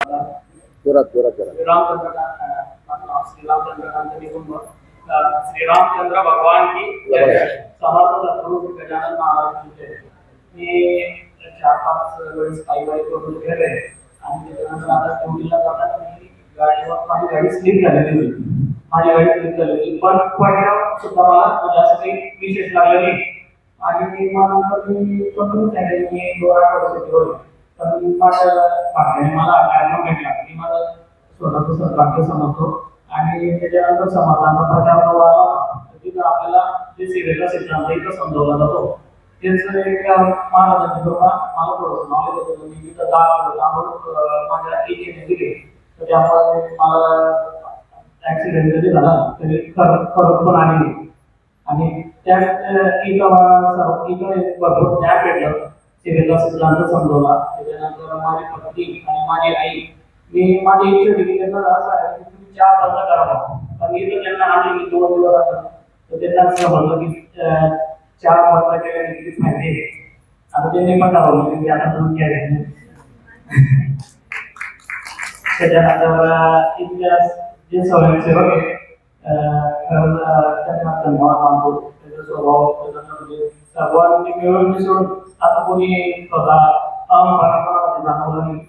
जोरात जोरात जोरात. श्रीरामचंद्रकांत निकुंभ श्रीरामचंद्र भगवान की जय. समर्थ सद्गुरु गजानन महाराज की जय. मी 4-5 वेळेस पायी करून गेले आणि त्याच्यानंतर आता ड्युटीला जाताना मी गाडीवर माझी गाडी स्लिप झालेली होती. माझी गाडी स्लिप झालेली पण पडल्यावर सुद्धा मला म्हणजे असं काही विशेष लागलं नाही. आणि मग नंतर मी कंपनी सांगितलं मी 2 परिस्थिती होईल. तर मी माझ्या भाग्याने मला ॲडमिट भेटला. मी माझं स्वतःचं भाग्य समजतो आणि त्याच्यानंतर समाजाचा प्रचार आला तिथं आपल्याला जे सेवेचा सिद्धांत इथं समजवला जातो तेच एक महाराजांची कृपा मला थोडंसं नॉलेज होतं. मी तिथं माझ्या एजीने दिले तर त्यामुळे मला ॲक्सिडेंट जरी झाला तरी खरंच पण आली आणि त्यात इथं भरपूर ज्ञान भेटलं. सेवेचा सिद्धांत समजवला. त्याच्यानंतर माझी पत्नी आणि माझी आई मी माझी इच्छा होती त्यांना असं आहे की तुम्ही चहा बंद करावा. पण इथं त्यांना आले की 2 दिवस तर त्यांना असं म्हणलं की चहा बंद केल्याने किती फायदे. आता त्यांनी पण ठरवलं की आता दूध घ्यायचं. त्याच्यानंतर इथल्या जे स्वयंसेवक आहे त्यांना धन्यवाद मानतो. त्याचा स्वभाव म्हणजे सर्वांनी मिळून मिसळून आता कोणी स्वतः अहंपणा जाणवला नाही.